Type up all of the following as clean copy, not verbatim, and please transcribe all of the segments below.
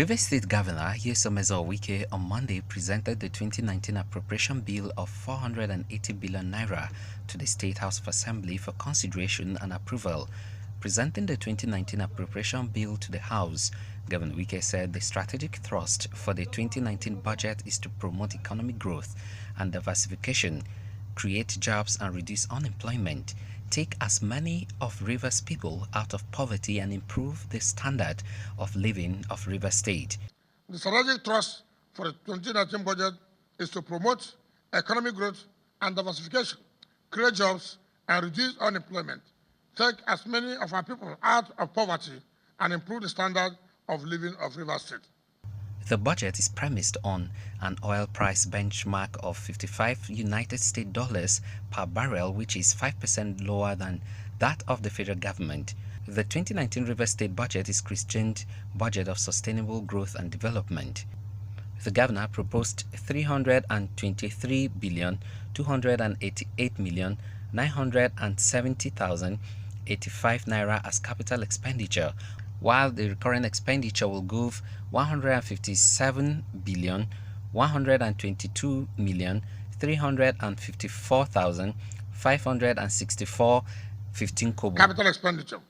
Rivers State Governor Wike on Monday presented the 2019 Appropriation Bill of 480 billion naira to the State House of Assembly for consideration and approval. Presenting the 2019 Appropriation Bill to the House, Governor Wike said the strategic thrust for the 2019 budget is to promote economic growth and diversification, create jobs and reduce unemployment, take as many of Rivers people out of poverty and improve the standard of living of Rivers State. The strategic thrust for the 2019 budget is to promote economic growth and diversification, create jobs and reduce unemployment, take as many of our people out of poverty and improve the standard of living of Rivers State. The budget is premised on an oil price benchmark of 55 United States dollars per barrel, which is 5% lower than that of the federal government. The 2019 Rivers State budget is christened Budget of Sustainable Growth and Development. The governor proposed 323,288,970,085 naira as capital expenditure, while the recurrent expenditure will go 157,122,354,564.15 kobo. Capital expenditure.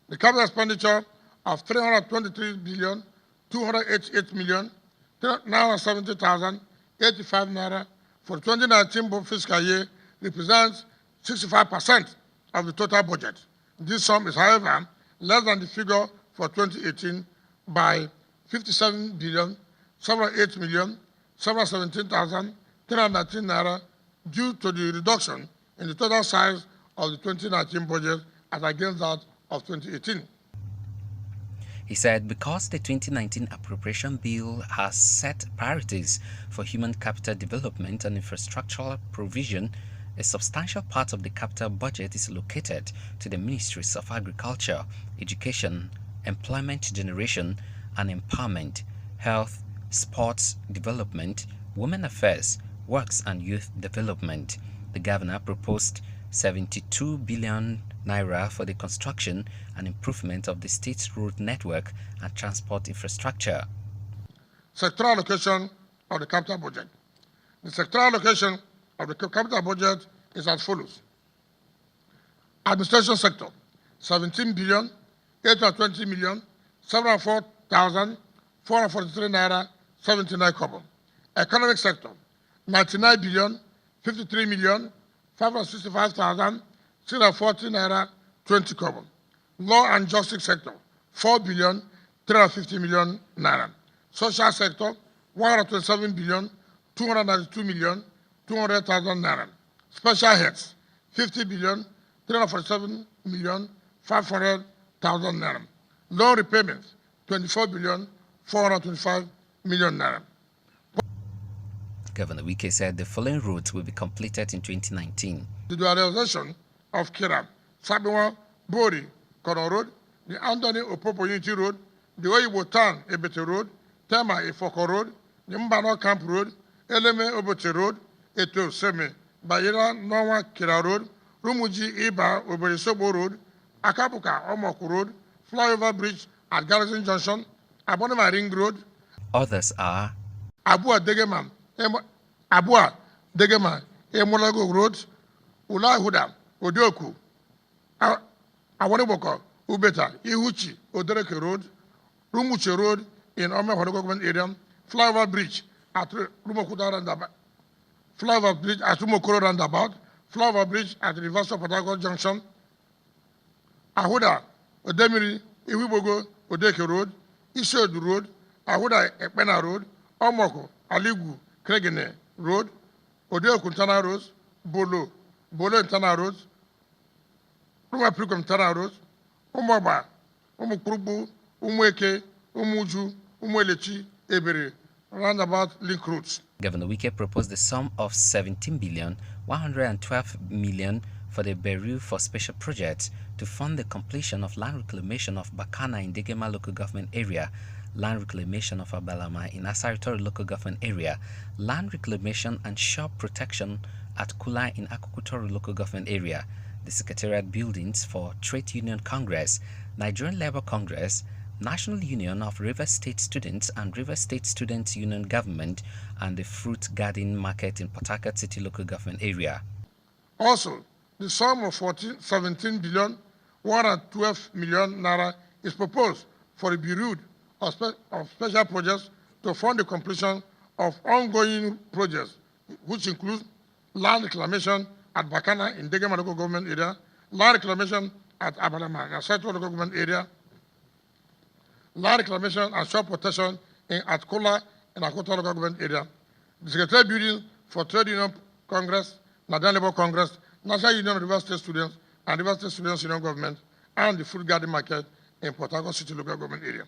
The capital expenditure of 323,288,970,085 naira for 2019 fiscal year represents 65% of the total budget. This sum is, however, less than the figure for 2018 by 57,708,717,319 naira due to the reduction in the total size of the 2019 budget as against that of 2018. He said because the 2019 Appropriation Bill has set priorities for human capital development and infrastructural provision, a substantial part of the capital budget is allocated to the Ministries of Agriculture, Education, Employment Generation and Empowerment, Health, Sports Development, Women Affairs, Works and Youth Development. The governor proposed 72 billion naira for the construction and improvement of the state's road network and transport infrastructure. Sectoral allocation of the capital budget. The sectoral allocation of the capital budget is as follows. Administration sector, 17 billion, 820 million, 704,443 naira, 79 kobo. Economic sector, 99 billion, 53 million, 565,640 naira, 20 kobo. Law and justice sector, 4 billion, 350 million naira. Social sector, 127 billion, 292 million, 200,000 naira. Special heads, 50 billion, 347 million, 500,000 naira. Loan repayments, 24 billion, 425 million naira. Governor Wike said the following roads will be completed in 2019. The dualization of Kira, Sabiwa, Bori, Koron Road, the Anthony Opopo Unity Road, the Oyibo Town Ebete Road, Tema Ifoko Road, the Mbano Camp Road, Eleme Obote Road, Eto Seme, Bayera Nowa Kira Road, Rumuji Iba Oberisobo Road, Akapuka Omoku Road, Flyover Bridge at Garrison Junction, Abonema Ring Road. Others are Abua Degema, Emolago Road, Ulahuda, Odoku, Awaniboko, Ubeta, Ihuchi, Odereke Road, Rumuche Road in Ome Government Area, Flyover Bridge at Rumokuta Roundabout, Flyover Bridge at Rumokoro Roundabout, Flyover Bridge at Reversal Patagon Junction, Ahuda, Odemiri, Iwibogo, Odeke Road, Ishodu Road, Ahuda Ekpena Road, Omoko, Aligu, Kregene Road, Odeoku Ntana Road, Bolo Ntana Road, Rumaprikum Ntana Road, Umoba, Umukrubu, Umweke, Umuju, Umwelechi, Ebere, roundabout link roads. Governor Wike proposed the sum of 17 billion 112 million for the Beru for special projects to fund the completion of land reclamation of Bakana in Degema local government area, land reclamation of Abalama in Asaritori local government area, land reclamation and shore protection at Kula in Akukutori local government area, the secretariat buildings for Trade Union Congress, Nigerian Labour Congress, National Union of River State Students and River State Students Union Government and the Fruit Garden Market in Port Harcourt City Local Government Area. Also, the sum of 17 billion 112 million naira is proposed for the Bureau of Special Projects to fund the completion of ongoing projects, which include land reclamation at Bakana in Degema local government area, land reclamation at Abalama in Sectoral local government area, land reclamation and shore protection at Kola in Akota local government area, the Secretariat building for Trade Union Congress, Nigerian Labour Congress, National Union of River State Students and River State Students Union Government, and the Fruit Garden Market in Port Harcourt City local government area.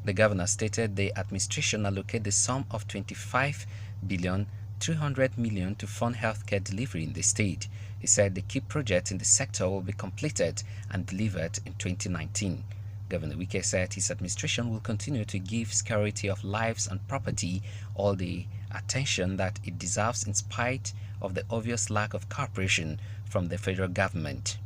The governor stated the administration allocated the sum of 25 billion 300 million to fund healthcare delivery in the state. He said the key projects in the sector will be completed and delivered in 2019. Governor Wike said his administration will continue to give security of lives and property all the attention that it deserves in spite of the obvious lack of cooperation from the federal government.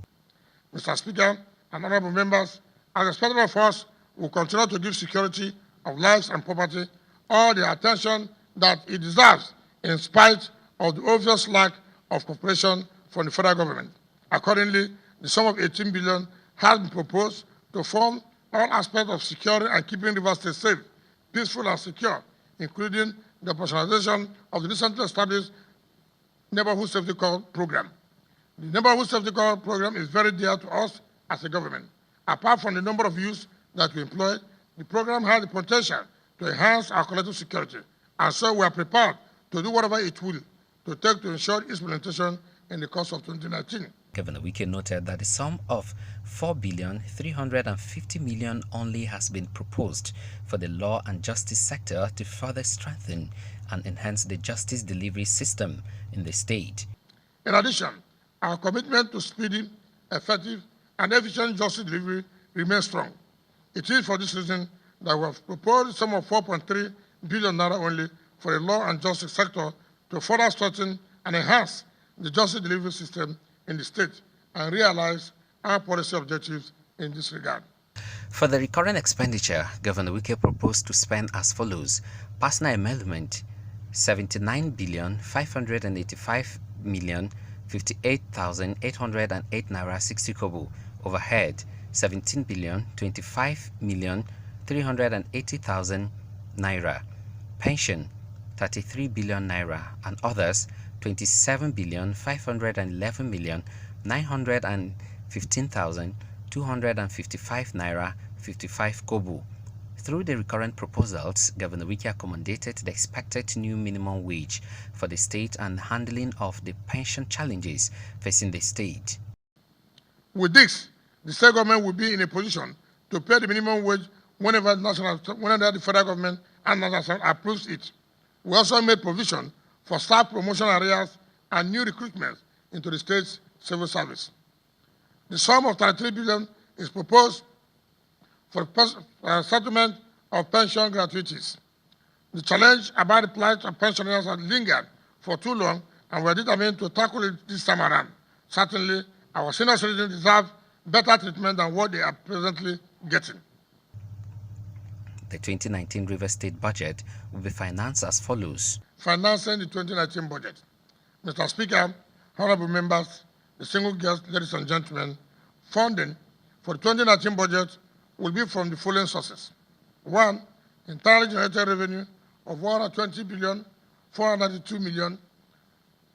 Mr. Speaker and honorable members, as expected of us, will continue to give security of lives and property all the attention that it deserves in spite of the obvious lack of cooperation from the federal government. Accordingly, the sum of 18 billion has been proposed to fund all aspects of securing and keeping River State safe, peaceful and secure, including the operationalization of the recently established Neighborhood Safety Corps program. The Neighborhood Safety Corps program is very dear to us as a government. Apart from the number of youths that we employ, the program has the potential to enhance our collective security, and so we are prepared to do whatever it will to take to ensure its implementation in the course of 2019. Governor Wike noted that the sum of 4 billion 350 million only has been proposed for the law and justice sector to further strengthen and enhance the justice delivery system in the state. In addition, our commitment to speedy, effective, and efficient justice delivery remains strong. It is for this reason that we have proposed a sum of 4.3 billion naira only for the law and justice sector to further strengthen and enhance the justice delivery system in the state and realize our policy objectives in this regard. For the recurrent expenditure, Governor Wike proposed to spend as follows: personal emolument 79 billion 585 million 58,808 naira 60 kobo, overhead 17 billion 25 million 380,000 naira, pension 33 billion naira, and others 27 billion 511 million 915,255 naira 55 kobo. Through the recurrent proposals, Governor Wike accommodated the expected new minimum wage for the state and handling of the pension challenges facing the state. With this, the state government will be in a position to pay the minimum wage whenever the federal government and national approves it. We also made provision for staff promotion areas and new recruitments into the state's civil service. The sum of 33 billion is proposed for settlement of pension gratuities. The challenge about the plight of pensioners has lingered for too long, and we are determined to tackle it this time around. Certainly, our senior citizens deserve better treatment than what they are presently getting. The 2019 River State budget will be financed as follows. Financing the 2019 budget. Mr. Speaker, honorable members, distinguished guests, ladies and gentlemen, funding for the 2019 budget will be from the following sources. 1. Internally generated revenue of 120 billion 492 million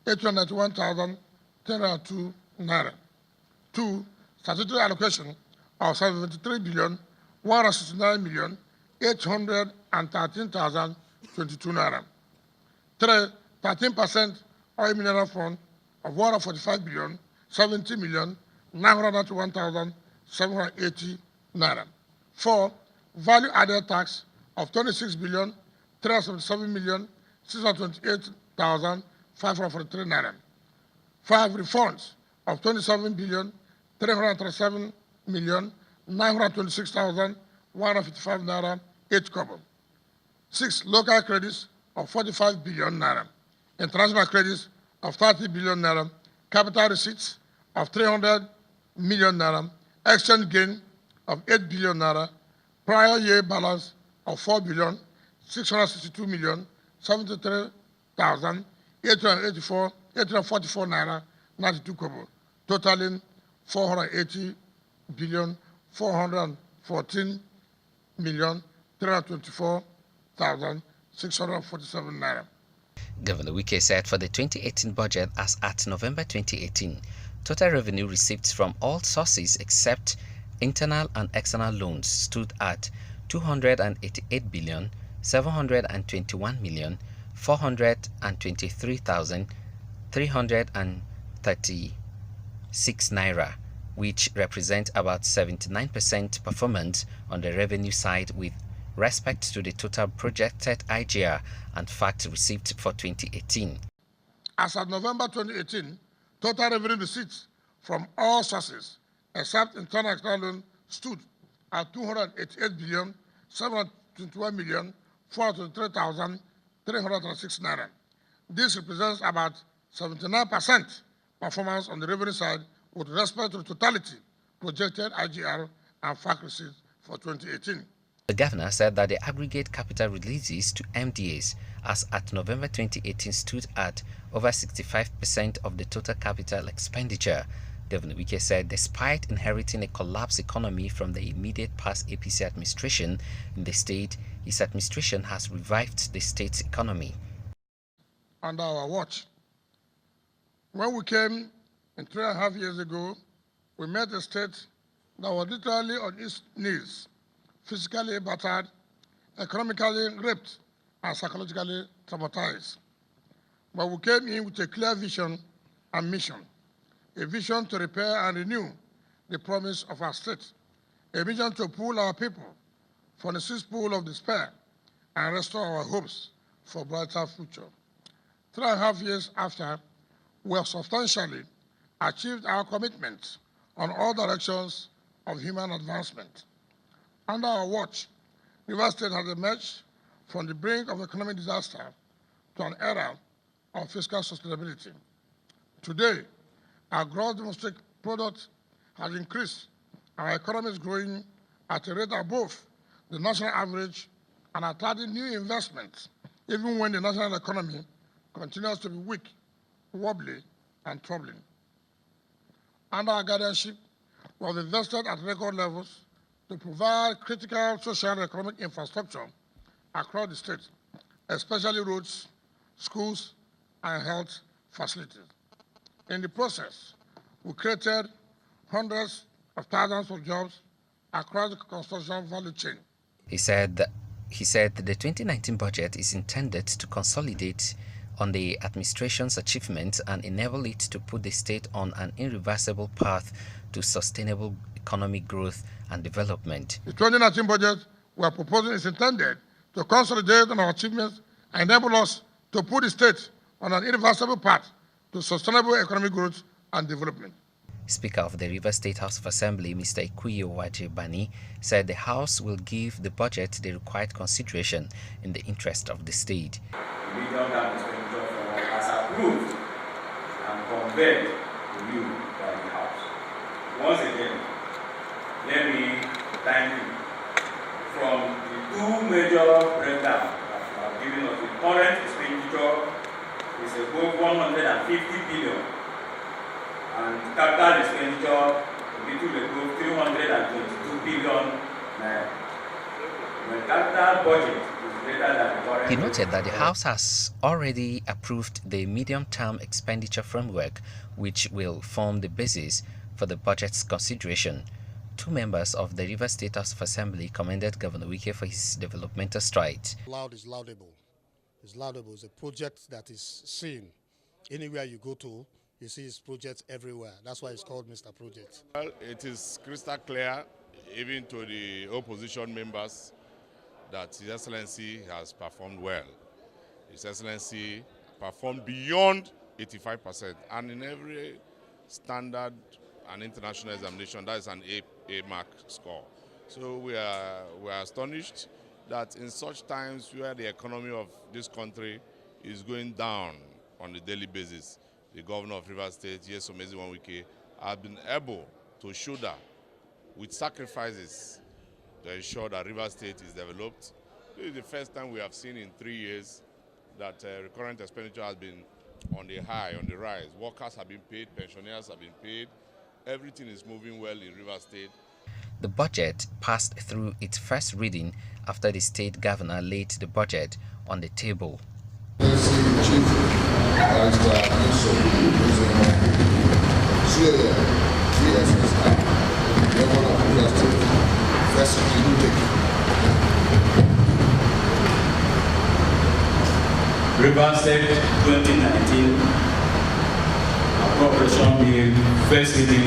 891,302 naira. 2. Statutory allocation of 73 billion 169 million 813,022 naira. 3. 13% oil mineral fund of 145 billion 70 million 991,780 naira. 4. Value added tax of 26 billion 377 million 628,543 naira. 5. Refunds of 27 billion 337 million 926,155 naira 8 kobo. 6. Local credits of 45 billion naira. International credits of 30 billion naira. Capital receipts of 300 million naira. Exchange gain of 8 billion naira. prior year balance of 4,662,073,844 naira 92 kobo, totaling 480,414,324,647 naira. Governor Wike said for the 2018 budget as at November 2018, total revenue received from all sources except internal and external loans stood at 288 billion 721 million 423,336 naira, which represent about 79% performance on the revenue side with respect to the total projected IGR and FACT received for 2018. As of November 2018, total revenue receipts from all sources except internal and external loan stood at 288 billion 721 million 423,306 naira. This represents about 79% performance on the revenue side with respect to the totality projected IGR and FACT receipts for 2018. The governor said that the aggregate capital releases to MDAs as at November 2018 stood at over 65% of the total capital expenditure. Governor Wike said despite inheriting a collapsed economy from the immediate past APC administration in the state, his administration has revived the state's economy. Under our watch, when we came in 3.5 years ago, we met a state that was literally on its knees, physically battered, economically raped, and psychologically traumatized. But we came in with a clear vision and mission, a vision to repair and renew the promise of our state, a vision to pull our people from the cesspool of despair and restore our hopes for a brighter future. 3.5 years after, we have substantially achieved our commitments on all directions of human advancement. Under our watch, Rivers State has emerged from the brink of economic disaster to an era of fiscal sustainability. Today, our gross domestic product has increased, our economy is growing at a rate above the national average and attracting new investments, even when the national economy continues to be weak, wobbly, and troubling. Under our guardianship, we have invested at record levels to provide critical social and economic infrastructure across the state, especially roads, schools, and health facilities. In the process, we created hundreds of thousands of jobs across the construction value chain. He said the 2019 budget is intended to consolidate on the administration's achievements and enable it to put the state on an irreversible path to sustainable economic growth and development. The 2019 budget we are proposing is intended to consolidate on our achievements and enable us to put the state on an irreversible path to sustainable economic growth and development. Speaker of the Rivers State House of Assembly, Mr. Ikuyo Wajibani, said the House will give the budget the required consideration in the interest of the state. The medium term expenditure framework has approved and conveyed to you by the House. Once again, let me thank you. From the two major breakdowns that you have given us, the current expenditure is above 150 billion. And capital expenditure will be to above 322 billion naira. The capital budget is greater than the current. He noted that the House has already approved the medium-term expenditure framework, which will form the basis for the budget's consideration. Two members of the Rivers State House of Assembly commended Governor Wike for his developmental strides. Loud is laudable. It's laudable. It's a project that is seen anywhere you go to. You see his projects everywhere. That's why it's called Mr. Project. Well, it is crystal clear, even to the opposition members, that His Excellency has performed well. His Excellency performed beyond 85%, and in every standard and international examination, that is an A mark score. So we are astonished that in such times where the economy of this country is going down on a daily basis, the governor of Rivers State, Nyesom Wike, has been able to shoulder with sacrifices to ensure that River State is developed. This is the first time we have seen in 3 years that recurrent expenditure has been on the high, on the rise. Workers have been paid, pensioners have been paid. Everything is moving well in River State. The budget passed through its first reading after the state governor laid the budget on the table. River State 2019 Appropriation Bill, first reading.